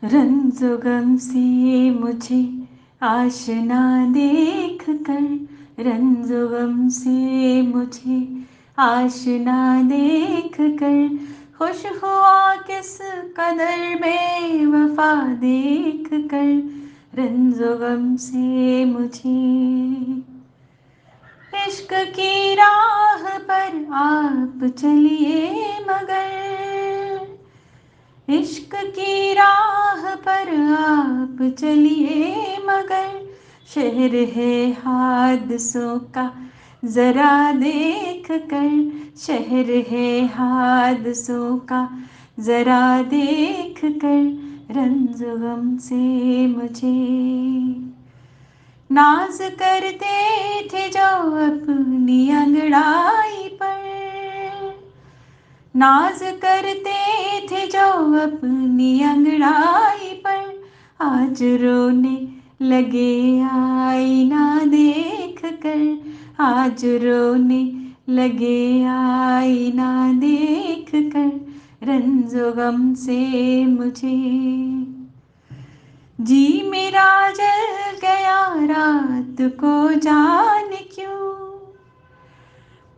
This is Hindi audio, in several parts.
रंजो गम से मुझे आशना देख कर, रंजो गम से मुझे आशना देख कर, खुश हुआ किस कदर बेवफा देख कर, रंजो गम से मुझे। इश्क की राह पर आप चलिए मगर, इश्क की राह पर आप चलिए मगर, शहर है हादसों का जरा देख कर, शहर है हादसों का जरा देख कर, रंज गम से मुझे। नाज करते थे जो अपनी अंगड़ाई पर, नाज करते थे जो अपनी अंगड़ाई पर, आज रोने लगे आईना देख कर, आज रोने लगे आईना देख कर, रंजो गम से मुझे। जी मेरा जल गया रात को जाने क्यों,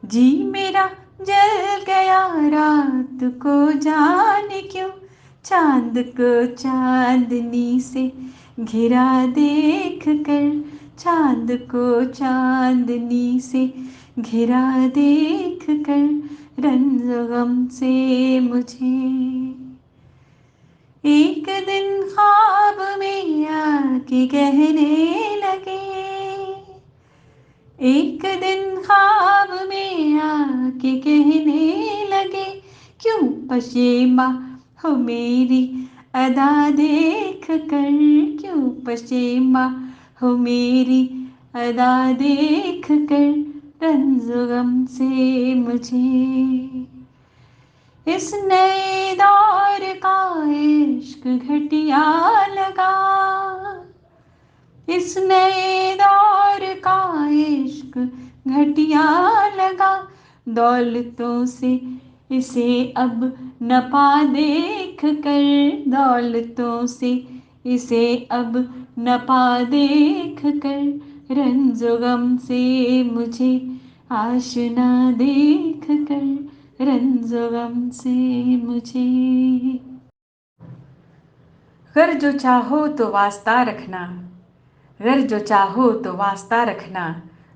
जी मेरा जल गया रात को जाने क्यों, चांद को चांदनी से घिरा देख कर, चांद को चांदनी से घिरा देख कर, रंज गम से मुझे। एक दिन ख्वाब में आके कहने लगे, एक दिन ख्वाब में आके कहने लगे, क्यों पशेमा हो मेरी अदा देख कर, क्यों पशेमा हो मेरी अदा देख कर, रंज गम से मुझे। इस नए दौर का इश्क घटिया लगा, इस नए दौर का इश्क घटिया लगा, दौलतों से इसे अब नपा देख कर, दौलतों से इसे अब नपा देख कर, रंजो गम से मुझे आशना देख कर, रंजो गम से मुझे। घर जो चाहो तो वास्ता रखना, घर जो चाहो तो वास्ता रखना,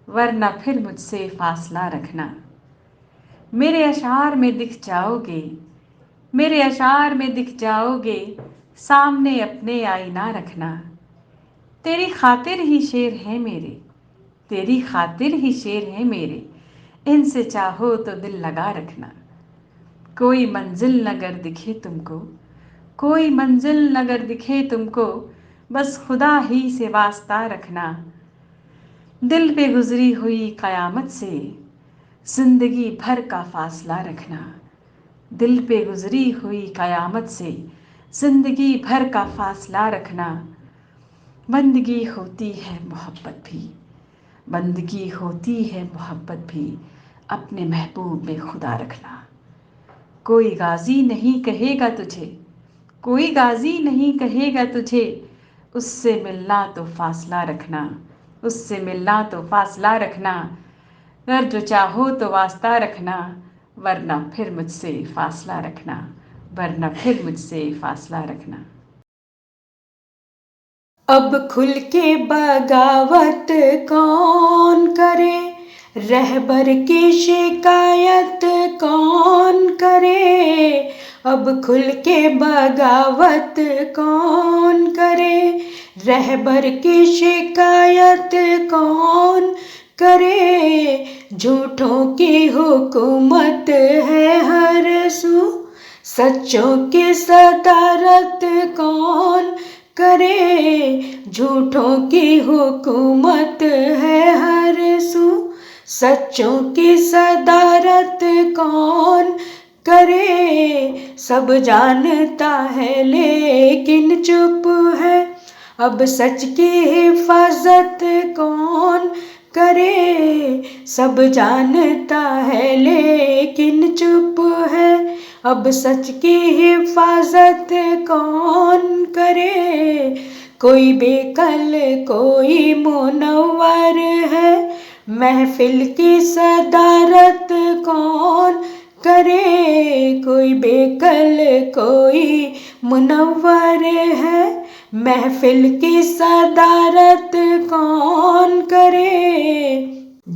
वरना फिर मुझसे फासला रखना। मेरे अशार में दिख जाओगे, मेरे अशार में दिख जाओगे, सामने अपने आईना रखना। तेरी खातिर ही शेर हैं मेरे, तेरी खातिर ही शेर हैं मेरे, इनसे चाहो तो दिल लगा रखना। कोई मंजिल नगर दिखे तुमको, कोई मंजिल नगर दिखे तुमको, बस खुदा ही से वास्ता रखना। दिल पे गुजरी हुई क़यामत से जिंदगी भर का फासला रखना, दिल पे गुजरी हुई क़यामत से जिंदगी भर का फासला रखना। बंदगी होती है मोहब्बत भी, बंदगी होती है मोहब्बत भी, अपने महबूब में खुदा रखना। कोई गाजी नहीं कहेगा तुझे, कोई गाजी नहीं कहेगा तुझे, उससे मिलना तो फासला रखना, उससे मिलना तो फासला रखना। अगर जो चाहो तो वास्ता रखना, वरना फिर मुझसे फासला रखना, वरना फिर मुझसे फासला रखना। अब खुल के बगावत कौन करे, रहबर की शिकायत कौन करे। अब खुल के बगावत कौन करे, रहबर की शिकायत कौन करे। झूठों की हुकूमत है हर सू, सच्चों की सदारत कौन करे। झूठों की हुकूमत है हर सू, सच्चों की सदारत कौन करे। सब जानता है लेकिन चुप है, अब सच की हिफाजत कौन करे। सब जानता है लेकिन चुप है, अब सच की हिफाजत कौन करे। कोई बेकल कोई मुनव्वर है, महफिल की सदारत कौन करे। कोई बेकल कोई मुनव्वर है, महफिल की सदारत कौन करे।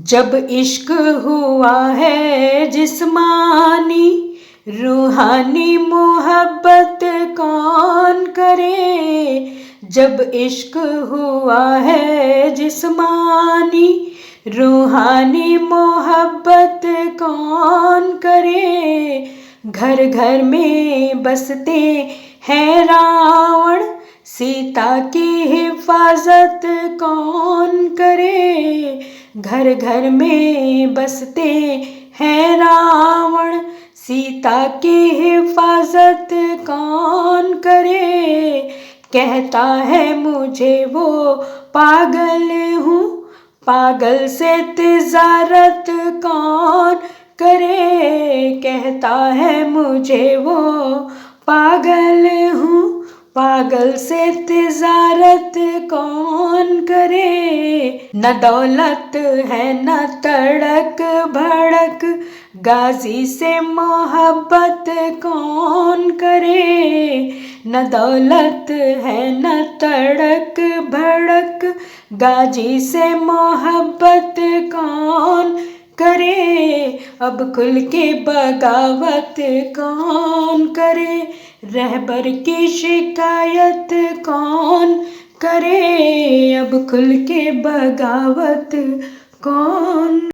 जब इश्क हुआ है जिस्मानी, रूहानी मोहब्बत कौन करे। जब इश्क हुआ है जिस्मानी, रूहानी मोहब्बत कौन करे। घर घर में बसते हैं रावण, सीता की हिफाजत कौन करे। घर घर में बसते हैं रावण, सीता की हिफाजत कौन करे। कहता है मुझे वो पागल हूँ, पागल से तिजारत कौन करे। कहता है मुझे वो पागल हूँ, पागल से तिजारत कौन करे। न दौलत है न तड़क भड़क, गाजी से मोहब्बत कौन करे। न दौलत है न तड़क भड़क, गाजी से मोहब्बत कौन करे। अब खुल के बगावत कौन करे, रहबर की शिकायत कौन करे। अब खुल के बगावत कौन